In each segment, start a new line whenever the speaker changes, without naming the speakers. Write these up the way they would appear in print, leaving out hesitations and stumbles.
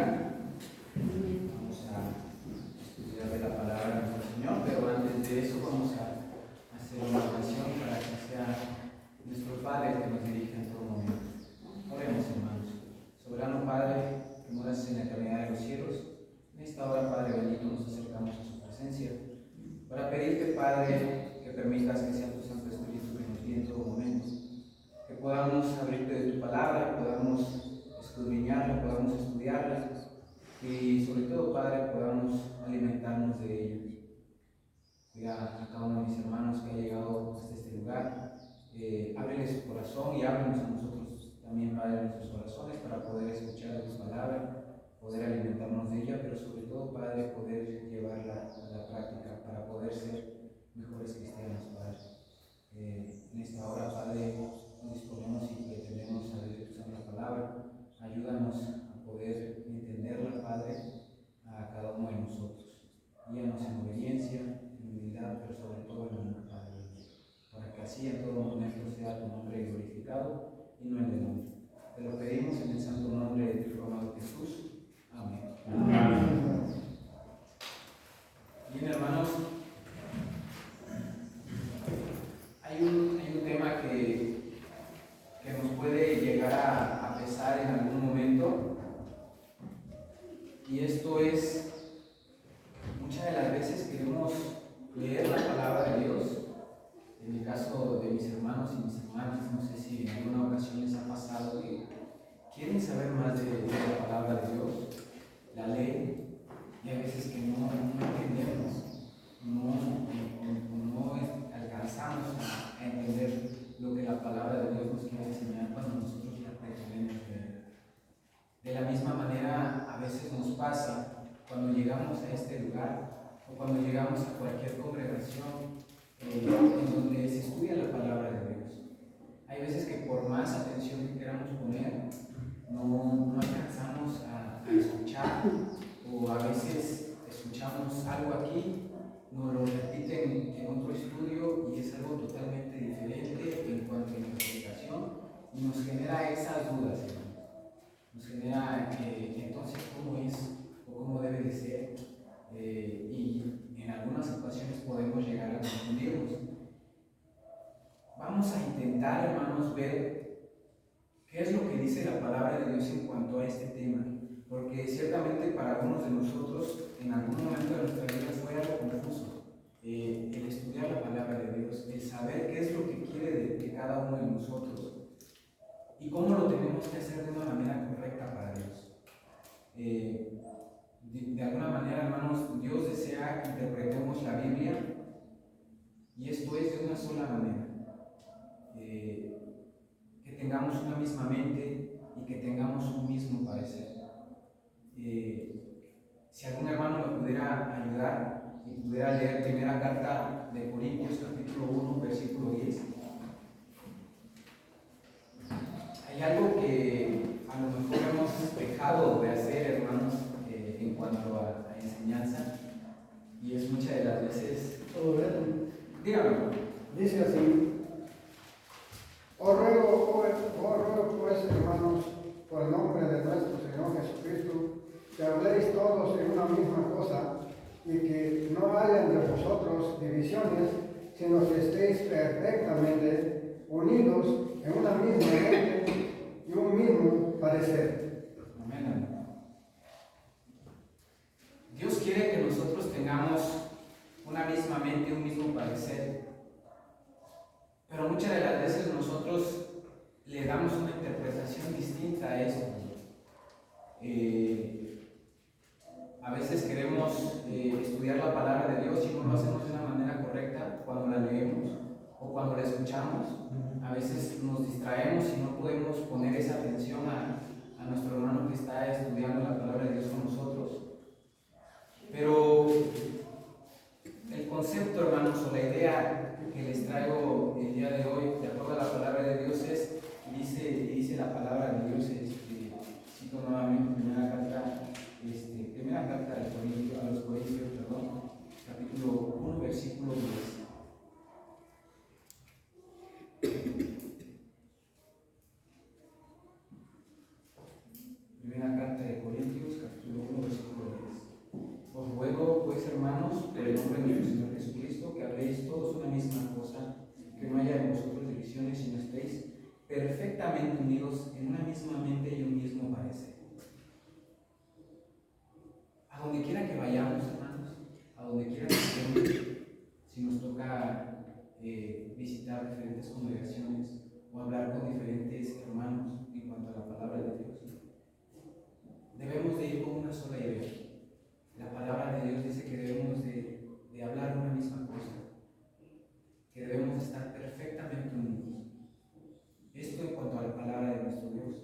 bendiga. Vamos a estudiar de la palabra de nuestro Señor, pero antes de eso vamos a hacer una oración para que sea nuestro Padre que nos dirija en todo momento. Oremos, hermanos. Soberano Padre, que moras en la eternidad de los cielos, en esta hora, Padre bendito, nos acercamos a su presencia para pedirte, Padre, que permitas que sea tu Santo Espíritu que nos guíe en todo momento, que podamos abrirte de tu palabra, que podamos escudriñarla, podamos estudiarla y sobre todo, Padre, podamos alimentarnos de ella. Cuida a cada uno de mis hermanos que ha llegado hasta este lugar, ábrele su corazón y ábrenos a nosotros también, Padre, nuestros corazones para poder escuchar de tu palabra, poder alimentarnos de ella, pero sobre todo, Padre, poder llevarla a la práctica para poder ser mejores cristianos, Padre. En esta hora, Padre, nos disponemos y pretendemos abrir tu santa palabra. Ayúdanos a poder entenderla, Padre, a cada uno de nosotros. Guíanos en obediencia, en humildad, pero sobre todo en amor, Padre, para que así en todo momento sea tu nombre glorificado y no el de nombre. Te lo pedimos en el santo nombre de tu amado Jesús. Amén. Amén. Bien, hermanos, hay un tema que nos puede llegar a pesar en algún momento, y esto es, muchas de las veces queremos leer la palabra de Dios. En el caso de mis hermanos y mis hermanas, no sé si en alguna ocasión les ha pasado que quieren saber más de la palabra de Dios, la leen, y hay veces que no entendemos, no alcanzamos a entender lo que la palabra de Dios nos quiere enseñar cuando nosotros la pretendemos leer. De la misma manera, a veces nos pasa cuando llegamos a este lugar o cuando llegamos a cualquier congregación en donde se estudia la palabra de Dios. Hay veces que por más atención que queramos poner, no alcanzamos a escuchar, o a veces escuchamos algo aquí, nos lo repiten en otro estudio y es algo totalmente diferente en cuanto a interpretación y nos genera esas dudas, nos genera entonces cómo es o cómo debe de ser, y en algunas ocasiones podemos llegar a confundirnos. Vamos a intentar, hermanos, ver qué es lo que dice la palabra de Dios en cuanto a este tema, porque ciertamente para algunos de nosotros en algún momento de nuestra vida fue algo confuso el estudiar la palabra de Dios, el saber qué es lo que quiere de cada uno de nosotros y cómo lo tenemos que hacer de una manera correcta para Dios. De alguna manera, hermanos, Dios desea que interpretemos la Biblia, y esto es de una sola manera, que tengamos una misma mente y que tengamos un mismo parecer. Si algún hermano me pudiera ayudar y pudiera leer primera carta de Corintios, capítulo 1, versículo 10. Hay algo que a lo mejor hemos dejado de hacer, hermanos, en cuanto a enseñanza, y es muchas de las veces. Dígame.
Dice así: os ruego pues, hermanos, por el nombre de nuestro Señor Jesucristo, que habléis todos en una misma cosa, y que no haya entre vosotros divisiones, sino que estéis perfectamente unidos en una misma mente y un mismo parecer.
Amén. Dios quiere que nosotros tengamos una misma mente, un mismo parecer, pero muchas de las veces nosotros le damos una interpretación distinta a esto. A veces queremos estudiar la palabra de Dios y no lo hacemos de una manera correcta cuando la leemos o cuando la escuchamos. A veces nos distraemos y no podemos poner esa atención a nuestro hermano que está estudiando la palabra de Dios con nosotros. Pero el concepto, hermanos, o la idea que les traigo el día de hoy, de acuerdo a la palabra de Dios, es, dice la palabra de Dios, cito nuevamente primera carta a los Corintios, capítulo 1, versículo 10. Primera carta de Corintios, perfectamente unidos en una misma mente y un mismo parecer. A donde quiera que vayamos, hermanos, a donde quiera que estemos, si nos toca visitar diferentes congregaciones o hablar con diferentes hermanos en cuanto a la palabra de Dios, debemos de ir con una sola idea. La palabra de Dios dice que debemos de hablar una misma cosa, que debemos estar perfectamente unidos. Esto en cuanto a la palabra de nuestro Dios.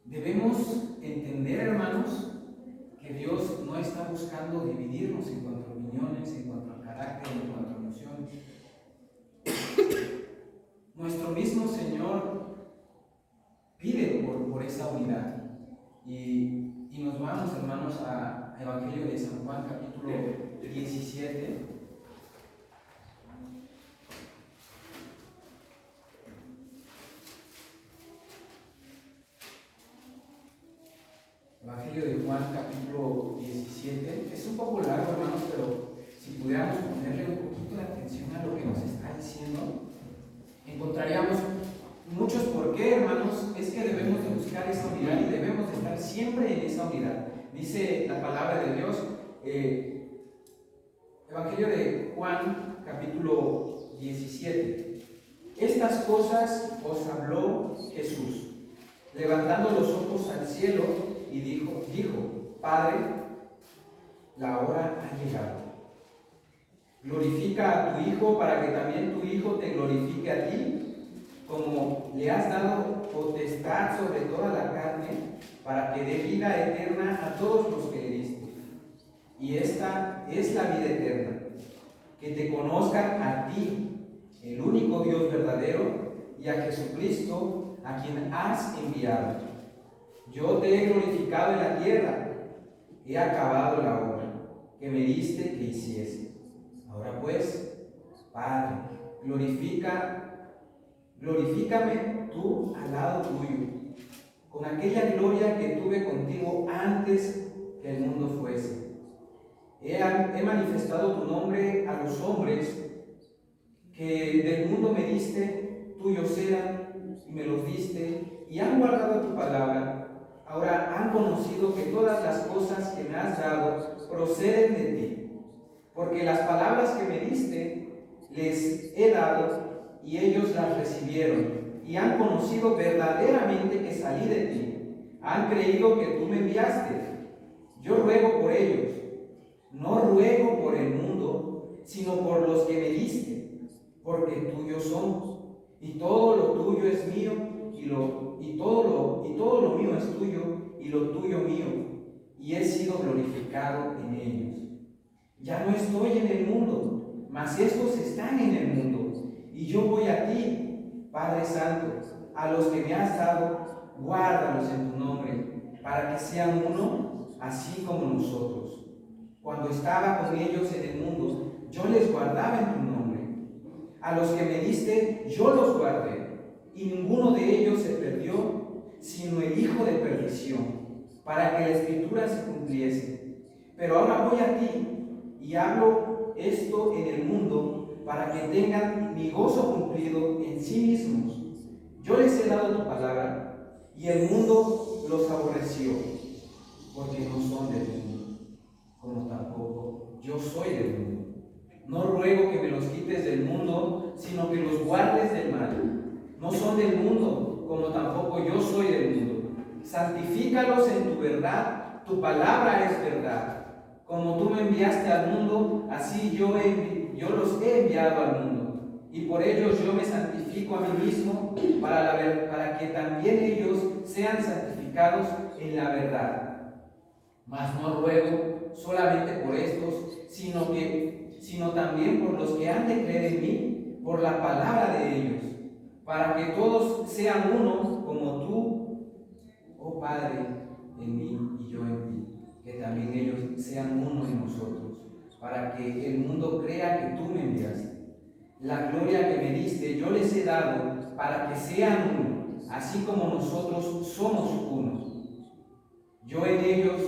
Debemos entender, hermanos, que Dios no está buscando dividirnos en cuanto a opiniones, en cuanto a carácter, en cuanto a emociones. Nuestro mismo Señor pide por esa unidad. Y nos vamos, hermanos, a Evangelio de San Juan, capítulo 17. Evangelio de Juan, capítulo 17. Es un poco largo, hermanos, pero si pudiéramos ponerle un poquito de atención a lo que nos está diciendo, encontraríamos muchos por qué, hermanos. Es que debemos de buscar esa unidad y debemos de estar siempre en esa unidad. Dice la palabra de Dios, Evangelio de Juan, capítulo 17. Estas cosas os habló Jesús, levantando los ojos al cielo, y dijo, Padre, la hora ha llegado. Glorifica a tu Hijo para que también tu Hijo te glorifique a ti, como le has dado potestad sobre toda la carne, para que dé vida eterna a todos los que le diste. Y esta es la vida eterna, que te conozcan a ti, el único Dios verdadero, y a Jesucristo, a quien has enviado. Yo te he glorificado en la tierra, he acabado la obra que me diste que hiciese. Ahora pues, Padre, glorifícame tú al lado tuyo, con aquella gloria que tuve contigo antes que el mundo fuese. He manifestado tu nombre a los hombres que del mundo me diste, tuyos eran y me los diste, y han guardado tu palabra. Ahora han conocido que todas las cosas que me has dado proceden de ti, porque las palabras que me diste les he dado y ellos las recibieron, y han conocido verdaderamente que salí de ti. Han creído que tú me enviaste. Yo ruego por ellos. No ruego por el mundo, sino por los que me diste, porque tuyos somos, y todo lo tuyo es mío, y todo lo mío es tuyo, y lo tuyo mío, y he sido glorificado en ellos. Ya no estoy en el mundo, mas estos están en el mundo, y yo voy a ti, Padre Santo. A los que me has dado, guárdalos en tu nombre, para que sean uno, así como nosotros. Cuando estaba con ellos en el mundo, yo les guardaba en tu nombre. A los que me diste, yo los guardé, y ninguno de ellos se perdió, sino el hijo de perdición, para que la escritura se cumpliese. Pero ahora voy a ti, y hablo esto en el mundo, para que tengan mi gozo cumplido en sí mismos. Yo les he dado tu palabra, y el mundo los aborreció, porque no son del mundo, como tampoco yo soy del mundo. No ruego que me los quites del mundo, sino que los guardes del mal. No son del mundo, como tampoco yo soy del mundo. Santifícalos en tu verdad, tu palabra es verdad. Como tú me enviaste al mundo, así yo los he enviado al mundo. Y por ellos yo me santifico a mí mismo, para que también ellos sean santificados en la verdad. Mas no ruego solamente por estos, sino también por los que han de creer en mí, por la palabra de ellos, para que todos sean uno, como tú, oh Padre, en mí y yo en ti, que también ellos sean uno en nosotros, para que el mundo crea que tú me enviaste. La gloria que me diste yo les he dado, para que sean uno, así como nosotros somos uno. Yo en ellos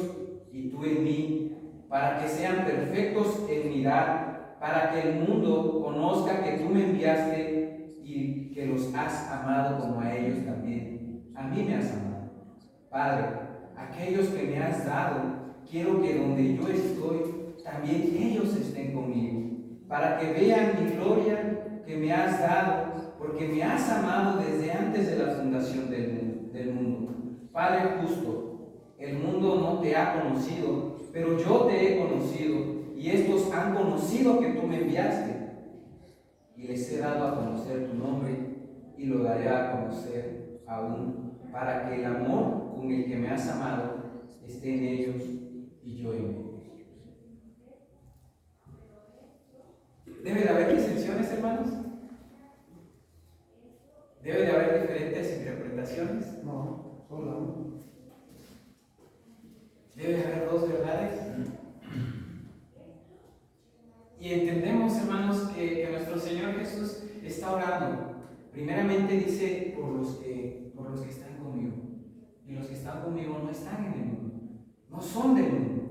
y tú en mí, para que sean perfectos en unidad, para que el mundo conozca que tú me enviaste y que los has has amado como a ellos también, a mí me has amado. Padre, aquellos que me has dado, quiero que donde yo estoy, también ellos estén conmigo, para que vean mi gloria que me has dado, porque me has amado desde antes de la fundación del mundo. Padre justo, el mundo no te ha conocido, pero yo te he conocido, y estos han conocido que tú me enviaste, y les he dado a conocer tu nombre, y lo daré a conocer aún, para que el amor con el que me has amado esté en ellos y yo en ellos. ¿Debe de haber disensiones, hermanos? ¿Debe de haber diferentes interpretaciones?
No, solo una.
¿Debe de haber dos verdades? Y entendemos, hermanos, que nuestro Señor Jesús está orando. Primeramente dice por los que están conmigo. Y los que están conmigo no están en el mundo, no son del mundo.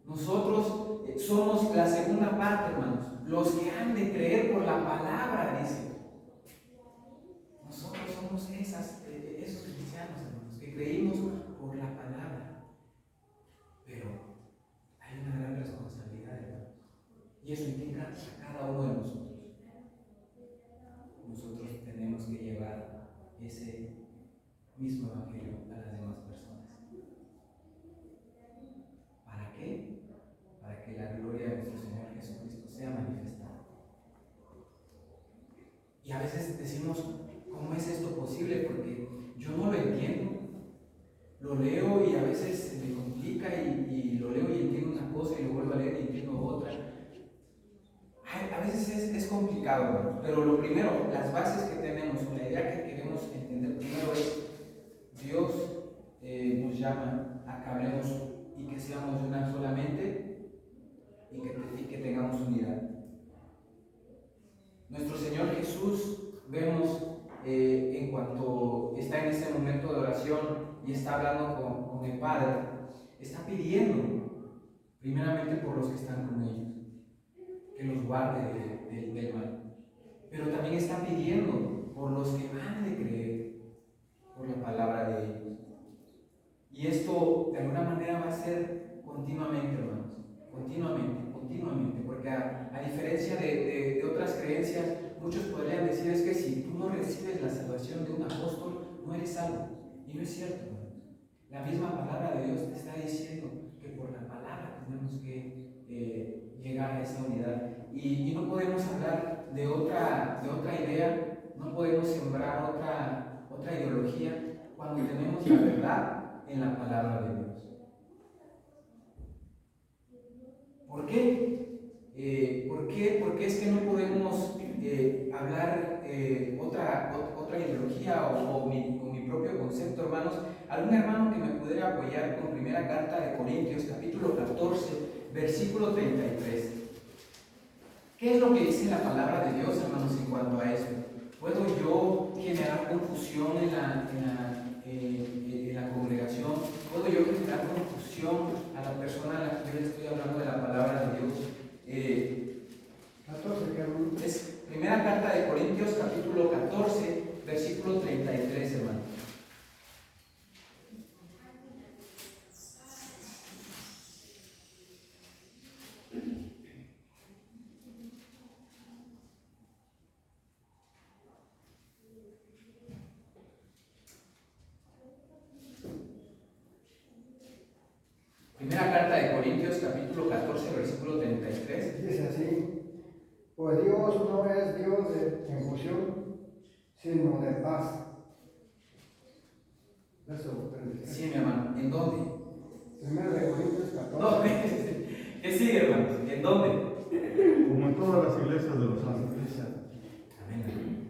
Nosotros somos la segunda parte, hermanos, los que han de creer por la palabra, dice. Nosotros somos esos cristianos, hermanos, que creímos por la palabra. Pero hay una gran responsabilidad, hermanos, y eso implica a cada uno de nosotros. Nosotros tenemos que llevar ese mismo evangelio a las demás personas. ¿Para qué? Para que la gloria de nuestro Señor Jesucristo sea manifestada. Y a veces decimos, ¿cómo es esto posible? Porque yo no lo entiendo. Lo leo y a veces se me complica y lo leo y entiendo una cosa y lo vuelvo a leer y entiendo otra. A veces es complicado, hermano. Pero lo primero, las bases que tenemos, la idea que queremos entender primero es Dios nos llama a que hablemos y que seamos de una sola mente y que tengamos unidad. Nuestro Señor Jesús, vemos en cuanto está en ese momento de oración y está hablando con el Padre, está pidiendo primeramente por los que están con ellos, que los guarde del mal, pero también está pidiendo por los que van de creer por la palabra de ellos. Y esto de alguna manera va a ser continuamente, hermanos, continuamente, porque a diferencia de otras creencias, muchos podrían decir es que si tú no recibes la salvación de un apóstol, no eres salvo. Y no es cierto, hermanos. La misma palabra de Dios te está diciendo que por la palabra tenemos que llegar a esa unidad. Y no podemos hablar de otra idea, no podemos sembrar otra ideología cuando tenemos la verdad en la palabra de Dios. ¿Por qué? Porque es que no podemos hablar otra ideología o mi propio concepto, hermanos. ¿Algún hermano que me pudiera apoyar con primera carta de Corintios, capítulo 14, versículo 33? ¿Qué es lo que dice la palabra de Dios, hermanos, en cuanto a eso? ¿Puedo yo generar confusión en la congregación? ¿Puedo yo generar confusión a la persona a la que yo le estoy hablando de la palabra de Dios?
14,
es primera carta de Corintios, capítulo 14, versículo 33, hermano. Primera carta de Corintios, capítulo 14, versículo 33.
Dice así: pues Dios no es Dios de confusión, sino de paz. Eso,
Sí, mi hermano. ¿En dónde?
Primero de Corintios 14.
No, ¿qué sigue, hermanos? ¿En dónde?
Como en todas las iglesias de los santos.
Amén.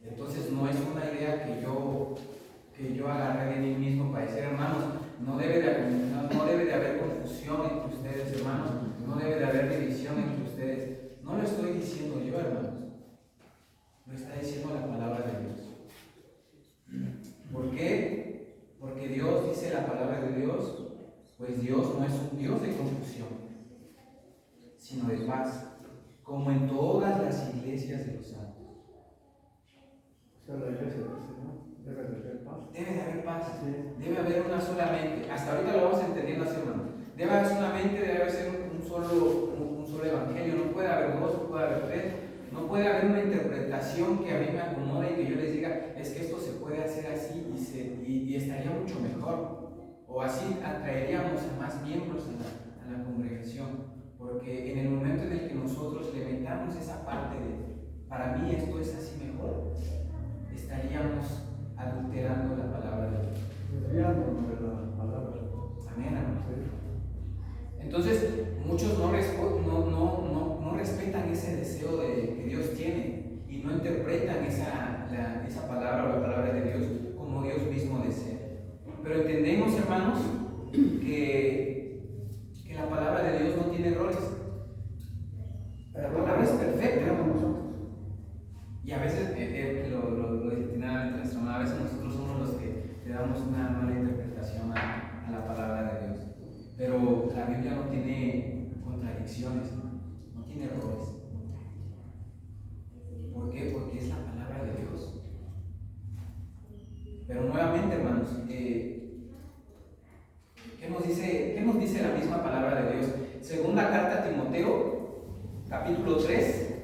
Entonces no es una idea que yo agarré de mí mismo para decir, hermanos, no debe de haber confusión entre ustedes, hermanos, no debe de haber división entre ustedes. No lo estoy diciendo yo, hermanos, lo está diciendo la palabra de Dios. ¿Por qué? Porque Dios dice la palabra de Dios, pues Dios no es un Dios de confusión, sino de paz, como en todas las iglesias de los santos.
Se lo
una sola mente. Hasta ahorita lo vamos entendiendo así, hermano. Debe haber una mente, debe haber un solo evangelio. No puede haber dos, no puede haber tres. No puede haber una interpretación que a mí me acomode y que yo les diga, es que esto se puede hacer así y estaría mucho mejor. O así atraeríamos a más miembros a la congregación. Porque en el momento en el que nosotros le metamos esa parte de, para mí esto es así mejor, estaríamos adulterando la palabra de Dios.
Desviándonos de la palabra.
Amén, hermano. Entonces, muchos no respetan ese deseo que Dios tiene y no interpretan esa palabra o la palabra de Dios como Dios mismo desea. Pero entendemos, hermanos, que la palabra de Dios no tiene errores. La palabra es perfecta, hermano. Y a veces, lo destinadamente nuestra hermana, a veces nosotros somos los que le damos una mala interpretación a la palabra de Dios. Pero la Biblia no tiene contradicciones, no tiene errores. ¿Por qué? Porque es la palabra de Dios. Pero nuevamente, hermanos, ¿qué nos dice la misma palabra de Dios? Segunda carta a Timoteo, capítulo 3,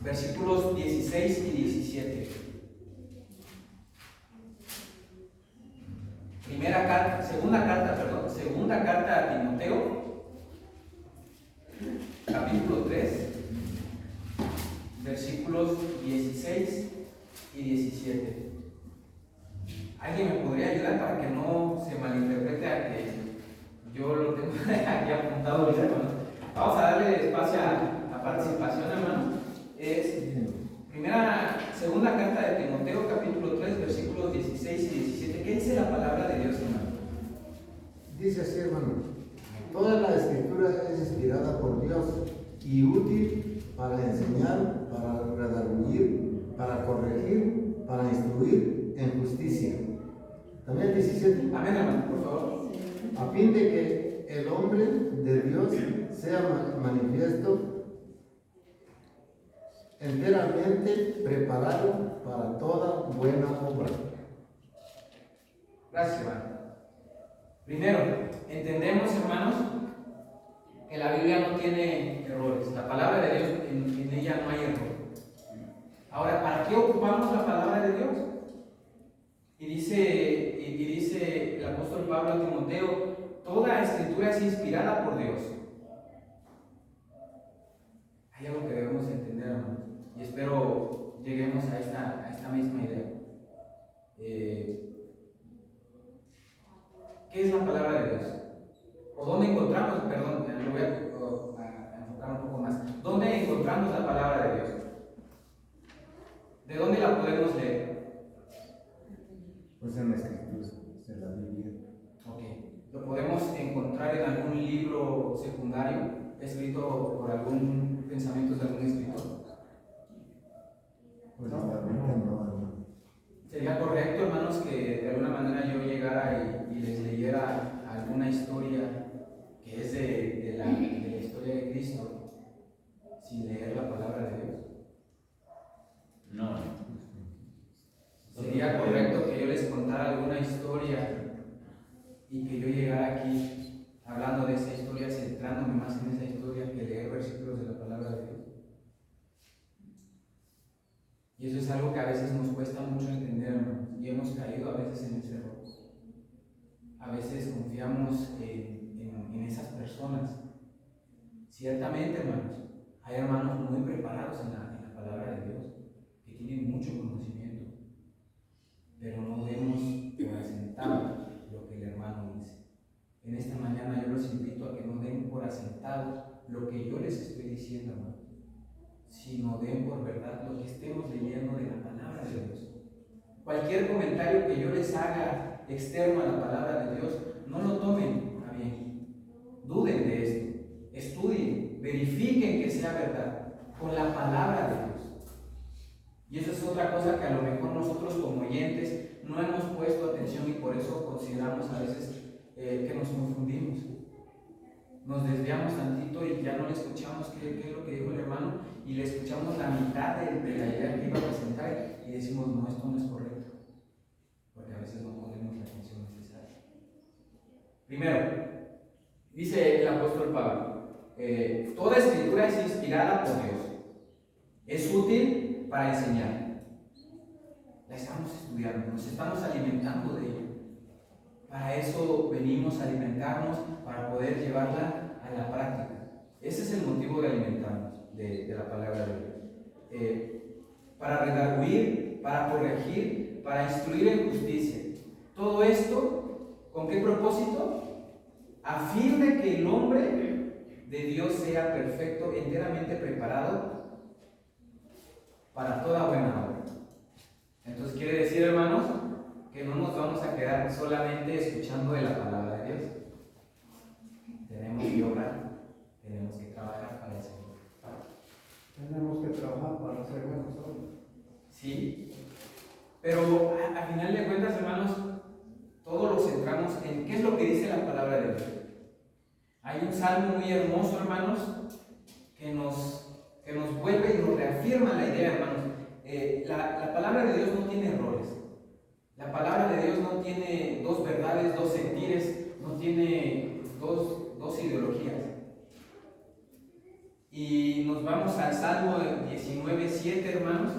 versículos 16 y 17. Segunda carta a Timoteo, capítulo 3, versículos 16 y 17. ¿Alguien me podría ayudar para que no se malinterprete a que yo lo tengo aquí apuntado? Vamos a darle espacio a la participación, hermano. Es segunda carta de Timoteo, capítulo 3, versículos 16 y 17. ¿Qué dice la palabra de Dios, hermano?
Dice así, hermano: toda la escritura es inspirada por Dios y útil para enseñar, para redarguir, para corregir, para instruir en justicia. También 17.
Amén, hermano, por favor.
A fin de que el hombre de Dios sea manifiesto, enteramente preparado para toda buena obra.
Gracias, hermano. Primero, entendemos, hermanos, que la Biblia no tiene errores. La palabra de Dios, en ella no hay error. Ahora, ¿para qué ocupamos la palabra de Dios? Y dice el apóstol Pablo a Timoteo, toda escritura es inspirada por Dios. Hay algo que debemos entender, hermanos, y espero lleguemos a esta misma idea. ¿Qué es la palabra de Dios? ¿O dónde encontramos? Perdón, lo voy a enfocar un poco más. ¿Dónde encontramos la palabra de Dios? ¿De dónde la podemos leer?
Pues en la escritura, en la Biblia.
Ok. ¿Lo podemos encontrar en algún libro secundario escrito por algún pensamiento de algún escritor?
Pues la Biblia no.
¿Sería correcto, hermanos, que de alguna manera yo llegara y les leyera alguna historia que es de la historia de Cristo sin leer la palabra de Dios?
No.
¿Sería correcto que yo les contara alguna historia y que yo llegara aquí hablando de esa historia, centrándome más en esa historia que leer versículos de la palabra de Dios? Y eso es algo que a veces nos cuesta mucho entender, hermanos, y hemos caído a veces en ese error. A veces confiamos en esas personas. Ciertamente, hermanos, hay hermanos muy preparados en la palabra de Dios, que tienen mucho conocimiento, pero no demos por asentado lo que el hermano dice. En esta mañana yo los invito a que no den por asentado lo que yo les estoy diciendo, hermanos, sino den por verdad lo que estemos leyendo de la palabra de Dios. Cualquier comentario que yo les haga externo a la palabra de Dios, no lo tomen a bien. Duden de esto, estudien, verifiquen que sea verdad con la palabra de Dios. Y eso es otra cosa que a lo mejor nosotros como oyentes no hemos puesto atención y por eso consideramos a veces que nos confundimos. Nos desviamos tantito y ya no le escuchamos qué es lo que dijo el hermano y le escuchamos la mitad de la idea que iba a presentar y decimos, no, esto no es correcto, porque a veces no ponemos la atención necesaria. Primero, dice el apóstol Pablo, toda escritura es inspirada por Dios. Es útil para enseñar. La estamos estudiando, nos estamos alimentando de ella. Para eso venimos a alimentarnos, para poder llevarla a la práctica. Ese es el motivo de alimentarnos de la palabra de Dios. Para redarguir, para corregir, para instruir en justicia. Todo esto, ¿con qué propósito? A fin de que el hombre de Dios sea perfecto, enteramente preparado para toda buena obra. Entonces quiere decir, hermanos, que no nos vamos a quedar solamente escuchando de la palabra de Dios. Tenemos que obrar, tenemos que trabajar para el Señor.
Tenemos que trabajar para hacer buenas obras.
Sí, pero a final de cuentas, hermanos, todos lo centramos en qué es lo que dice la palabra de Dios. Hay un salmo muy hermoso, hermanos, que nos vuelve y nos reafirma la idea, hermanos. La palabra de Dios no tiene errores. La palabra de Dios no tiene dos verdades, dos sentires, no tiene dos ideologías. Y nos vamos al Salmo 19:7, hermanos.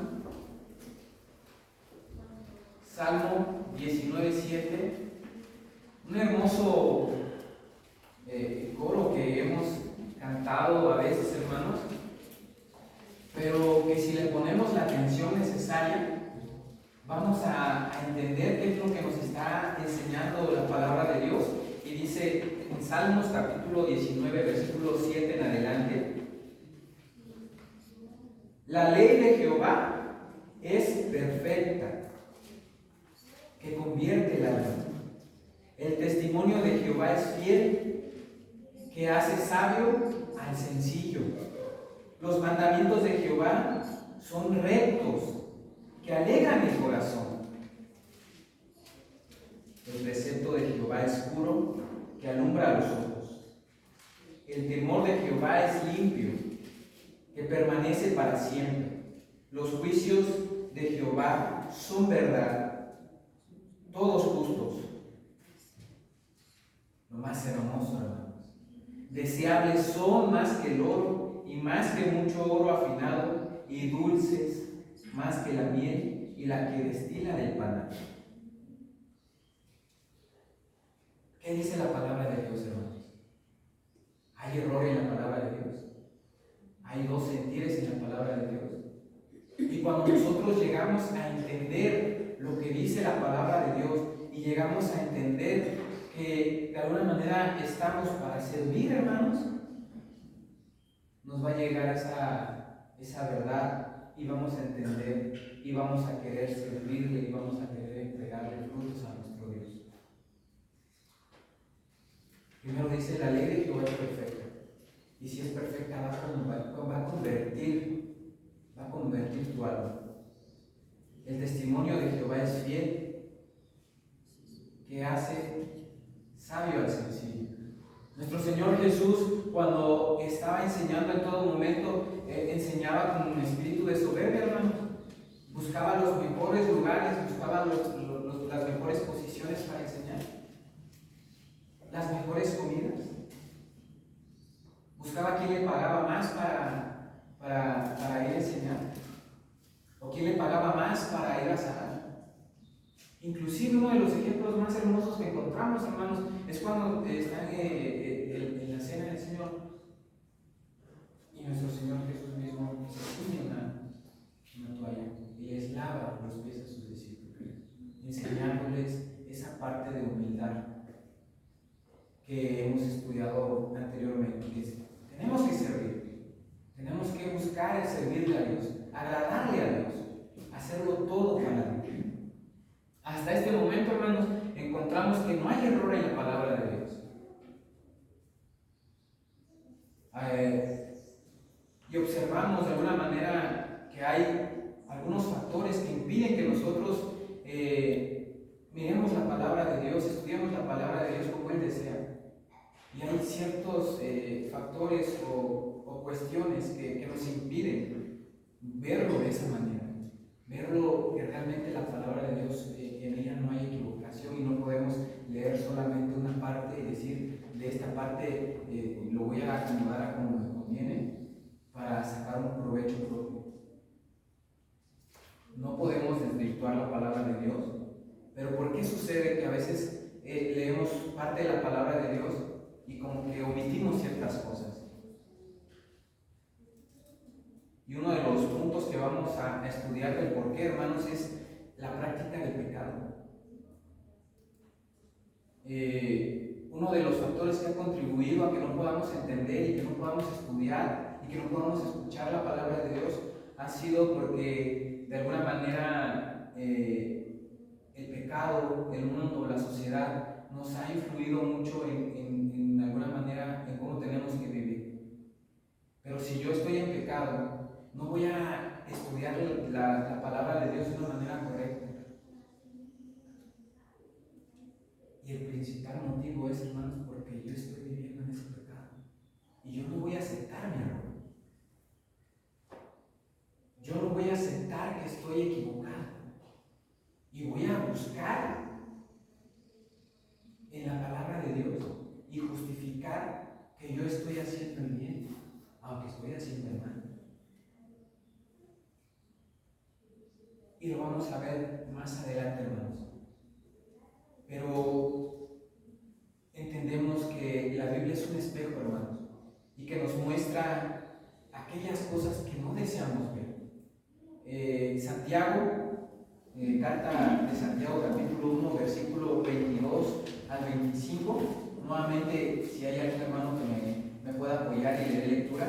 Salmo 19:7. Un hermoso coro que hemos cantado a veces, hermanos, pero que si le ponemos la atención necesaria, vamos a entender qué es lo que nos está enseñando la palabra de Dios. Y dice en Salmos capítulo 19, versículo 7 en adelante: la ley de Jehová es perfecta, que convierte el alma. El testimonio de Jehová es fiel, que hace sabio al sencillo. Los mandamientos de Jehová son rectos, que alegran el corazón. El precepto de Jehová es puro, que alumbra los ojos. El temor de Jehová es limpio, que permanece para siempre. Los juicios de Jehová son verdad, todos justos. Lo más hermoso, hermanos. Deseables son más que el oro, y más que mucho oro afinado, y dulces más que la miel y la que destila del panal. ¿Qué dice la palabra de Dios, hermanos? ¿Hay error en la palabra de Dios? ¿Hay dos sentires en la palabra de Dios? Y cuando nosotros llegamos a entender lo que dice la palabra de Dios y llegamos a entender que de alguna manera estamos para servir, hermanos, nos va a llegar esa verdad y vamos a entender y vamos a querer servirle y vamos a querer entregarle frutos a nuestro Dios. Primero dice, la ley de Jehová es perfecta. Y si es perfecta, va a convertir tu alma. El testimonio de Jehová es fiel, que hace sabio al sencillo. Nuestro Señor Jesús, cuando estaba enseñando en todo momento, enseñaba con un espíritu de soberbia, hermanos. Buscaba los mejores lugares, buscaba las mejores posiciones para enseñar, las mejores comidas. Buscaba quién le pagaba más para ir a enseñar, o quién le pagaba más para ir a sanar. Inclusive uno de los ejemplos más hermosos que encontramos, hermanos, es cuando están en la cena del Señor y nuestro Señor Jesús mismo se ciñe una toalla y les lava los pies a sus discípulos, enseñándoles esa parte de humildad que hemos estudiado anteriormente. Tenemos que servir, tenemos que buscar el servirle a Dios, agradarle a Dios, hacerlo todo para Dios. Hasta este momento, hermanos, encontramos que no hay error en la palabra de Dios. Y observamos de alguna manera que hay algunos factores que impiden que nosotros miremos la palabra de Dios, estudiemos la palabra de Dios como Él desea. Y hay ciertos factores o cuestiones que nos impiden verlo de esa manera, verlo que realmente la palabra de Dios en ella no hay equivocación. explicación y no podemos leer solamente una parte y decir, de esta parte lo voy a acomodar a como me conviene para sacar un provecho propio. No podemos desvirtuar la palabra de Dios. Pero ¿por qué sucede que a veces leemos parte de la palabra de Dios y como que omitimos ciertas cosas? Y uno de los puntos que vamos a estudiar del por qué, hermanos, es la práctica del pecado. Uno de los factores que ha contribuido a que no podamos entender y que no podamos estudiar y que no podamos escuchar la palabra de Dios ha sido porque de alguna manera el pecado, el mundo, la sociedad nos ha influido mucho en alguna manera en cómo tenemos que vivir. Pero si yo estoy en pecado, no voy a estudiar la palabra de Dios de una manera correcta. Y el principal motivo es, hermanos, porque yo estoy viviendo en ese pecado. Y yo no voy a aceptar mi error. Yo no voy a aceptar que estoy equivocado. Y voy a buscar en la palabra de Dios y justificar que yo estoy haciendo el bien, aunque estoy haciendo el mal. Y lo vamos a ver más adelante, hermanos. Pero entendemos que la Biblia es un espejo, hermanos, y que nos muestra aquellas cosas que no deseamos ver. Santiago, carta de Santiago, capítulo 1, versículo 22 al 25. Nuevamente, si hay algún hermano que me pueda apoyar y leer lectura.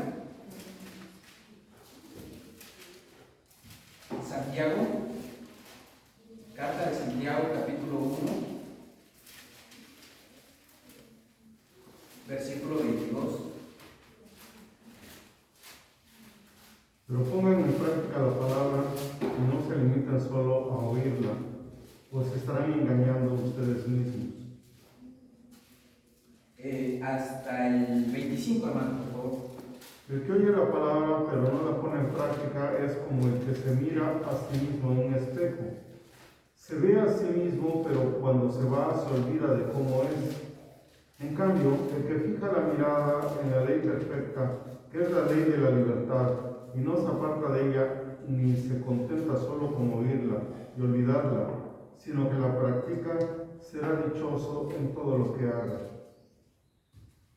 Santiago, carta de Santiago, capítulo 1, versículo 22.
Pero pongan en práctica la palabra y no se limiten solo a oírla, pues estarán engañando a ustedes mismos.
Hasta el 25, hermano, por favor.
El que oye la palabra pero no la pone en práctica es como el que se mira a sí mismo en un espejo. Se ve a sí mismo, pero cuando se va se olvida de cómo es. En cambio, el que fija la mirada en la ley perfecta, que es la ley de la libertad, y no se aparta de ella ni se contenta solo con oírla y olvidarla, sino que la practica, será dichoso en todo lo que haga.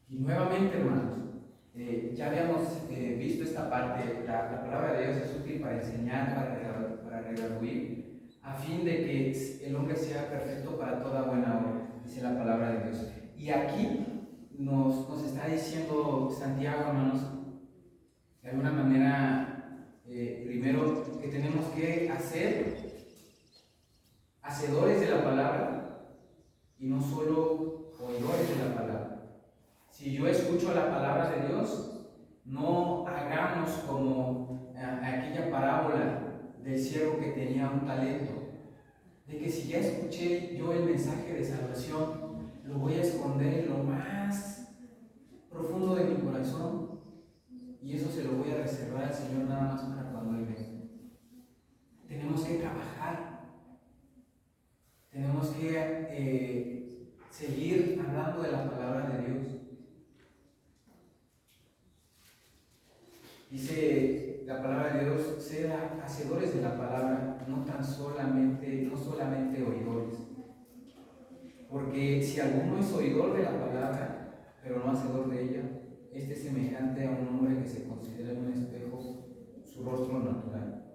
Y nuevamente, hermanos, ya habíamos visto esta parte. La palabra de Dios es útil para enseñar, para redarguir, a fin de que el hombre sea perfecto para toda buena obra, dice la palabra de Dios. Y aquí nos está diciendo Santiago, hermanos, de alguna manera, primero, que tenemos que ser hacedores de la palabra y no solo oidores de la palabra. Si yo escucho la palabra de Dios, no hagamos como aquella parábola del siervo que tenía un talento, de que si ya escuché yo el mensaje de salvación, lo voy a esconder en lo más profundo de mi corazón y eso se lo voy a reservar al Señor nada más para cuando Él venga. Tenemos que trabajar, tenemos que seguir hablando de la palabra de Dios. Dice la palabra de Dios, ser hacedores de la palabra, no solamente oidores. Porque si alguno es oidor de la palabra, pero no hacedor de ella, este es semejante a un hombre que se considera en un espejo su rostro natural,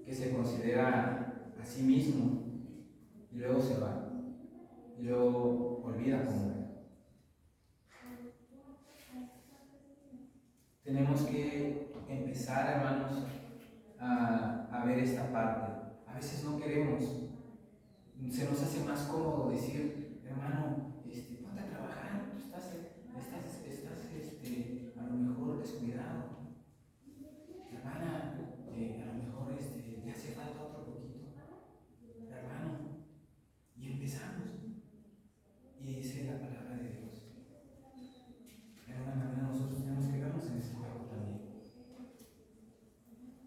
que se considera a sí mismo y luego se va, y luego olvida cómo era. Tenemos que empezar, hermanos, a ver esta parte. A veces no queremos, se nos hace más cómodo decir, hermano, ponte a trabajar, tú estás a lo mejor descuidado. Hermana, a lo mejor te hace falta otro poquito. Hermano, y empezamos. Y dice la palabra de Dios. De alguna manera nosotros tenemos que vernos en ese juego también.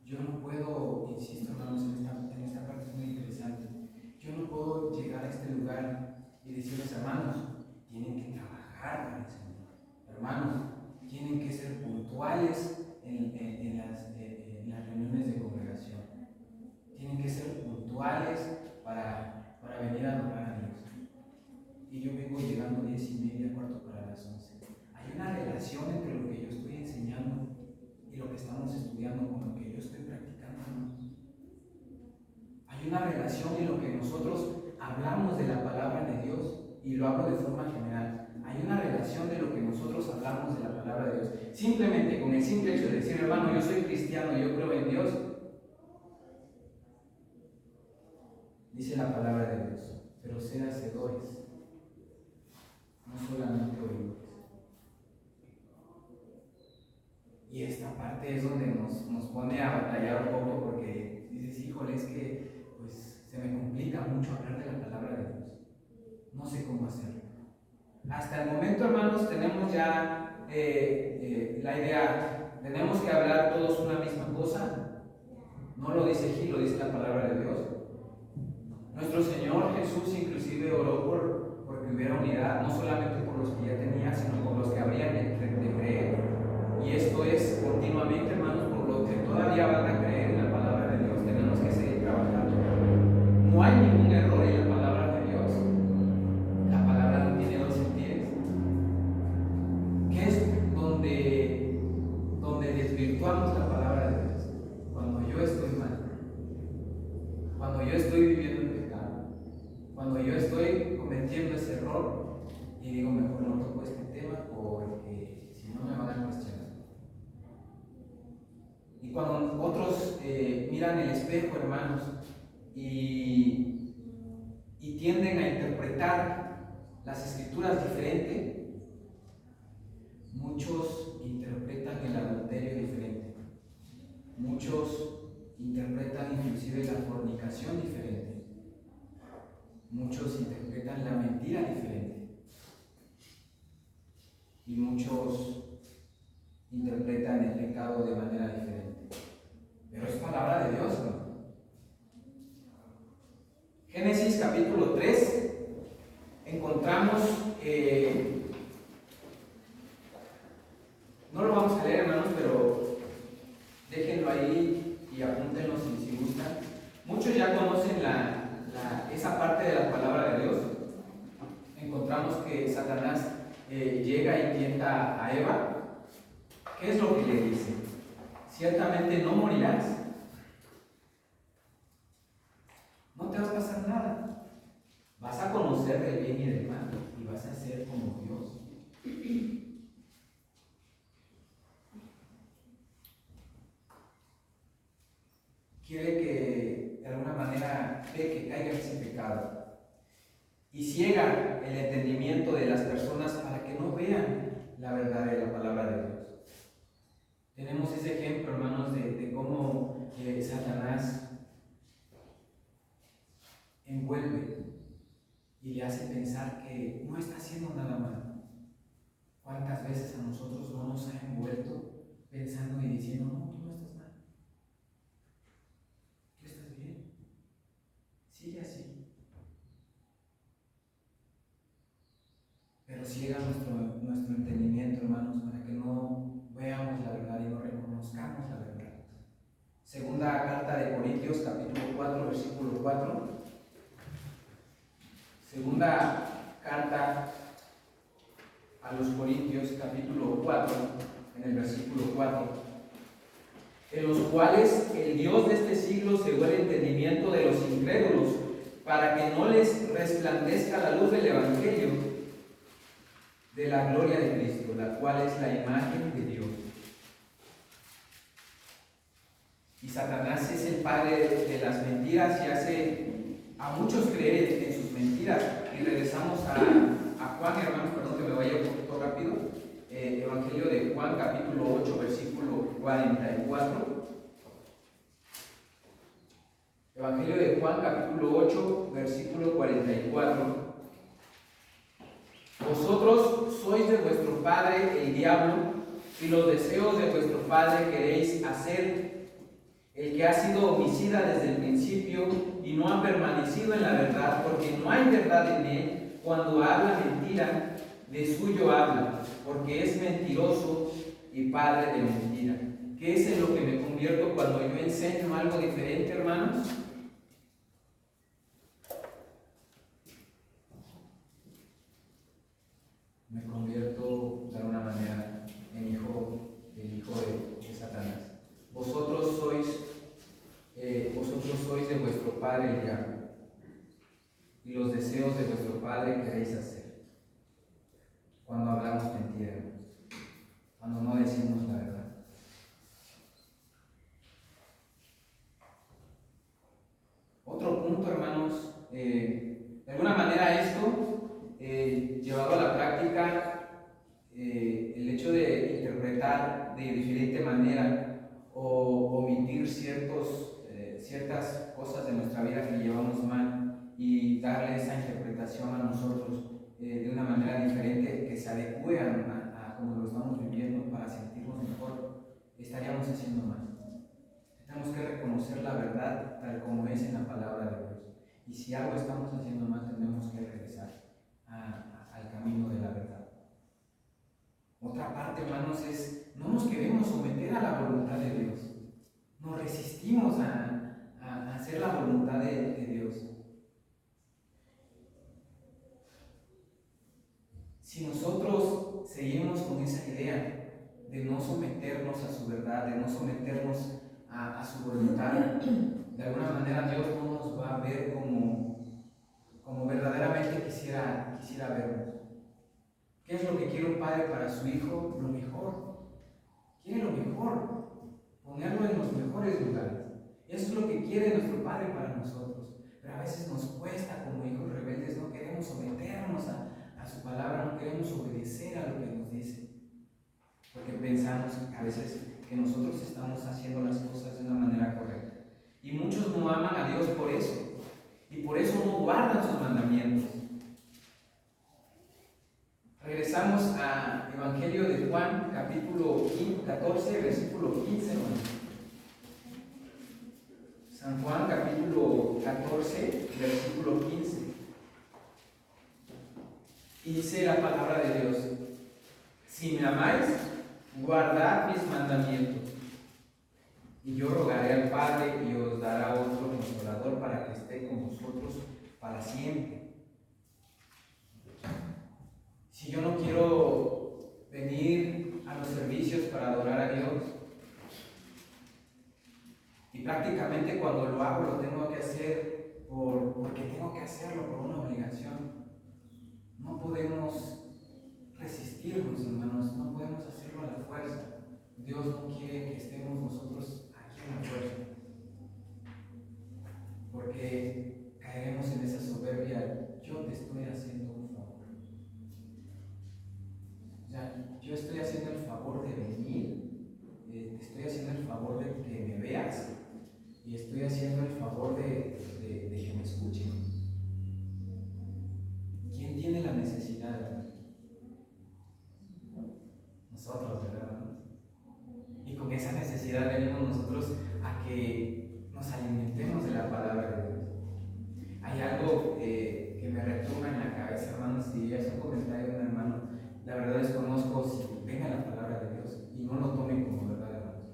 Yo no puedo, insisto, hermanos, en esta parte es muy interesante. Yo no puedo y decirles, hermanos, tienen que trabajar para el Señor. Hermanos, tienen que ser puntuales en las reuniones de congregación. Tienen que ser puntuales para venir a adorar a Dios. Y yo vengo llegando 10:30, cuarto para las 11. Hay una relación entre lo que yo estoy enseñando y lo que estamos estudiando con lo que yo estoy practicando, ¿no? Hay una relación en lo que nosotros hablamos de la palabra de Dios, y lo hablo de forma general. Hay una relación de lo que nosotros hablamos de la palabra de Dios. Simplemente con el simple hecho de decir, hermano, yo soy cristiano, yo creo en Dios, dice la palabra de Dios, pero sed hacedores, no solamente oidores. Y esta parte es donde nos pone a batallar un poco, porque dices, híjole, es que pues se me complica mucho hablar de la palabra de Dios. No sé cómo hacerlo. Hasta el momento, hermanos, tenemos ya la idea, tenemos que hablar todos una misma cosa. No lo dice Gil, lo dice la palabra de Dios. Nuestro Señor Jesús inclusive oró porque hubiera unidad, no solamente por los que ya tenía, sino por los que habrían de creer. Y esto es continuamente, hermanos, por los que todavía van a creer en la palabra de Dios. Tenemos que seguir trabajando. No hay ningún error en la palabra de Dios. La palabra no tiene dos sentidos. ¿Qué es donde desvirtuamos la palabra de Dios? Cuando yo estoy mal, cuando yo estoy viviendo en pecado, cuando yo estoy cometiendo ese error y digo, mejor no toco este tema porque si no me van a cuestionar. Y cuando otros miran el espejo, hermanos, y tienden a interpretar las escrituras diferente, muchos interpretan el adulterio diferente, muchos interpretan inclusive la fornicación diferente, muchos interpretan la mentira diferente, y muchos interpretan el pecado de manera diferente. Pero es palabra de Dios, ¿no? Génesis capítulo 3, encontramos, no lo vamos a leer, hermanos, pero déjenlo ahí y apúntenlo si gustan. Muchos ya conocen esa parte de la palabra de Dios. Encontramos que Satanás llega y tienta a Eva. ¿Qué es lo que le dice? Ciertamente no morirás. No te va a pasar nada. Vas a conocer del bien y del mal y vas a ser como Dios. Quiere que de alguna manera que caiga ese pecado y ciega el entendimiento de las personas para que no vean la verdad de la palabra de Dios. Tenemos ese ejemplo, hermanos, de cómo Satanás envuelve y le hace pensar que no está haciendo nada mal. ¿Cuántas veces a nosotros no nos ha envuelto pensando y diciendo, no, tú no estás mal, tú estás bien, sigue así? Pero ciega nuestro entendimiento, hermanos, para que no veamos la verdad y no reconozcamos la verdad. Segunda carta de Corintios, capítulo 4, versículo 4. Segunda carta a los Corintios, capítulo 4, en el versículo 4. En los cuales el Dios de este siglo cegó el entendimiento de los incrédulos, para que no les resplandezca la luz del Evangelio de la gloria de Cristo, la cual es la imagen de Dios. Y Satanás es el padre de las mentiras y hace a muchos creer en sus mentiras. Y regresamos a Juan, hermanos, perdón que me vaya un poquito rápido. Evangelio de Juan, capítulo 8, versículo 44. Evangelio de Juan, capítulo 8, versículo 44. Vosotros sois de vuestro padre el diablo, y los deseos de vuestro padre queréis hacer. El que ha sido homicida desde el principio y no ha permanecido en la verdad, porque no hay verdad en él. cuando habla mentira, de suyo habla, porque es mentiroso y padre de mentira. ¿Qué es en lo que me convierto cuando yo enseño algo diferente, hermanos? Me convierto de alguna manera en el hijo de Satanás. Vosotros sois de vuestro padre el diablo, y los deseos de vuestro padre queréis hacer. Cuando hablamos mentira, cuando no decimos la verdad. Otro punto, hermanos, de alguna manera esto, llevado a la práctica, el hecho de interpretar de diferente manera o omitir ciertas cosas de nuestra vida que llevamos mal y darle esa interpretación a nosotros de una manera diferente que se adecue a como lo estamos viviendo para sentirnos mejor, estaríamos haciendo mal. Tenemos que reconocer la verdad tal como es en la palabra de Dios. Y si algo estamos haciendo mal, tenemos que regresar al camino de la verdad. Otra parte, hermanos, es no nos queremos someter a la voluntad de Dios. Nos resistimos a hacer la voluntad de Dios. Si nosotros seguimos con esa idea de no someternos a su verdad, de no someternos a su voluntad, de alguna manera Dios no nos va a ver como verdaderamente quisiera vernos. ¿Qué es lo que quiere un padre para su hijo? Lo mejor. Quiere lo mejor, ponerlo en los mejores lugares. Eso es lo que quiere nuestro Padre para nosotros. Pero a veces nos cuesta, como hijos rebeldes, no queremos someternos a su palabra, no queremos obedecer a lo que nos dice. Porque pensamos a veces que nosotros estamos haciendo las cosas de una manera correcta. Y muchos no aman a Dios por eso. Y por eso no guardan sus mandamientos. Regresamos al Evangelio de Juan, capítulo 14, versículo 15, hermano. San Juan, capítulo 14, versículo 15. Y dice la palabra de Dios: si me amáis, guardad mis mandamientos. Y yo rogaré al Padre y os dará otro Consolador para que esté con vosotros para siempre. Si yo no quiero venir a los servicios para adorar a Dios, y prácticamente cuando lo hago lo tengo que hacer porque tengo que hacerlo por una obligación, no podemos resistirnos, hermanos, no podemos hacerlo a la fuerza. Dios no quiere que estemos nosotros aquí a la fuerza, porque caeremos en esa soberbia. Yo te estoy haciendo un favor. O sea, yo estoy haciendo el favor de venir, te estoy haciendo el favor de que me veas y estoy haciendo el favor de que me escuchen. ¿Quién tiene la necesidad? Nosotros, ¿verdad? Y con esa necesidad venimos nosotros a que nos alimentemos de la palabra de Dios. Hay algo que me retumba en la cabeza, hermanos, y es un comentario de un hermano. La verdad desconozco si venga la palabra de Dios y no lo tomen como verdad, hermanos.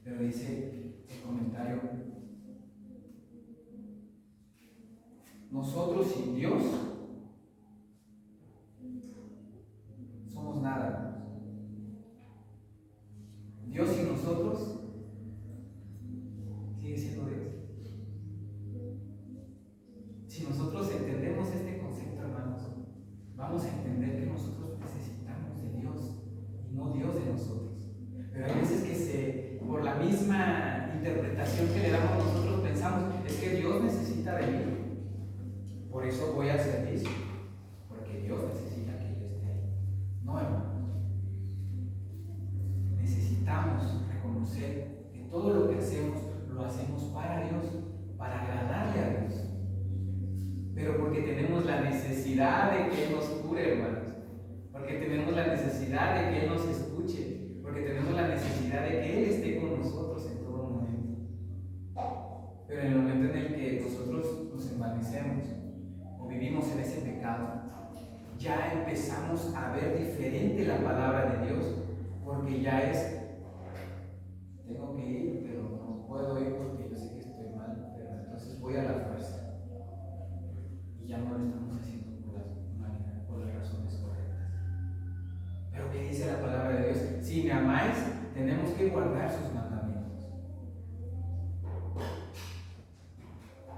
Pero dice el comentario: nosotros sin Dios somos nada, hermanos. Dios sin nosotros sigue siendo Dios. Si nosotros entendemos este concepto, hermanos, vamos a entender que nosotros necesitamos de Dios y no Dios de nosotros. Pero hay veces que por la misma interpretación que le damos nosotros pensamos, es que Dios necesita de mí, por eso voy al servicio, porque Dios necesita que yo esté ahí. No, hermanos. Necesitamos reconocer que todo lo que hacemos lo hacemos para Dios, para agradarle a Dios. Pero porque tenemos la necesidad de que Él nos cure, hermanos. Porque tenemos la necesidad de que Él nos escuche. Porque tenemos la necesidad de que Él esté con nosotros en todo momento. Pero en el momento en el que nosotros nos envanecemos o vivimos en ese pecado, ya empezamos a ver diferente la palabra de Dios, porque ya es, tengo que ir, pero no puedo ir porque yo sé que estoy mal, pero entonces voy a la fuerza. Y ya no lo estamos haciendo por las razones correctas. Pero ¿qué dice la palabra de Dios? Si me amáis, tenemos que guardar sus mandamientos.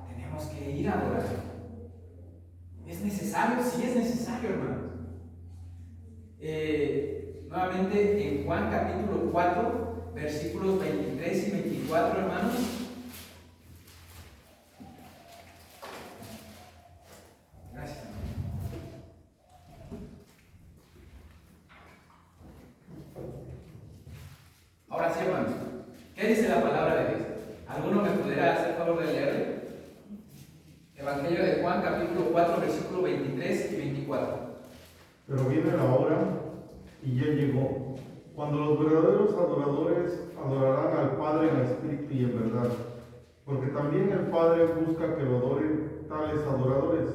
Tenemos que ir a adorar. ¿Es necesario? Sí es necesario, hermanos. Nuevamente en Juan capítulo 4, versículos 23 y 24, hermanos. Gracias. Ahora sí, hermanos, ¿qué dice la palabra de Dios? ¿Alguno me pudiera hacer favor de leerle? Evangelio de Juan, capítulo 4, versículo 23 y 24.
Pero viene la hora, y ya llegó, cuando los verdaderos adoradores adorarán al Padre en espíritu y en verdad, porque también el Padre busca que lo adoren tales adoradores.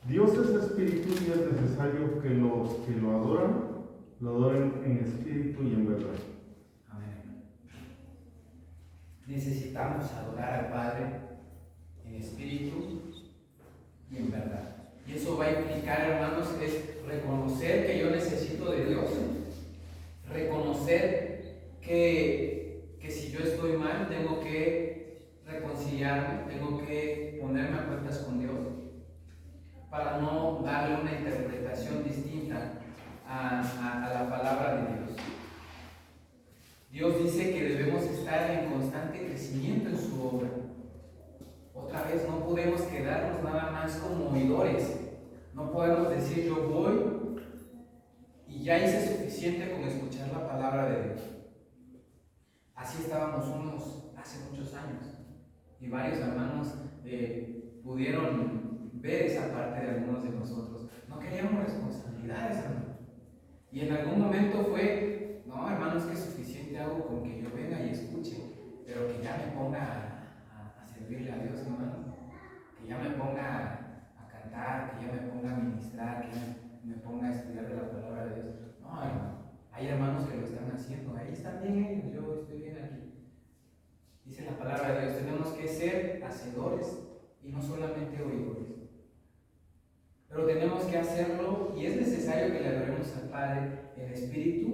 Dios es espíritu y es necesario que los que lo adoren en espíritu y en verdad.
Amén. Necesitamos adorar al Padre en espíritu y en verdad. Y eso va a implicar, hermanos, es reconocer que yo necesito de Dios. Reconocer que si yo estoy mal, tengo que reconciliarme, tengo que ponerme a cuentas con Dios, para no darle una interpretación distinta a la palabra de Dios. Dios dice que debemos estar en constante crecimiento en su obra. Otra vez, no podemos quedarnos nada más como oidores. No podemos decir yo voy y ya hice suficiente con escuchar la palabra de Dios. Así estábamos unos hace muchos años y varios hermanos pudieron ver esa parte de algunos de nosotros. No queríamos responsabilidades, hermano. Y en algún momento fue, no, hermanos, que es suficiente hago con que yo venga y escuche, pero que ya me ponga a servirle a Dios, hermano. Que ya me ponga a cantar, que ya me ponga a ministrar, que ya me ponga a estudiar de la palabra de Dios. No, hermano. Hay hermanos que lo están haciendo, ahí están bien ellos, yo estoy bien aquí. Dice la palabra de Dios, tenemos que ser hacedores y no solamente oidores. Pero tenemos que hacerlo y es necesario que le adoremos al Padre en espíritu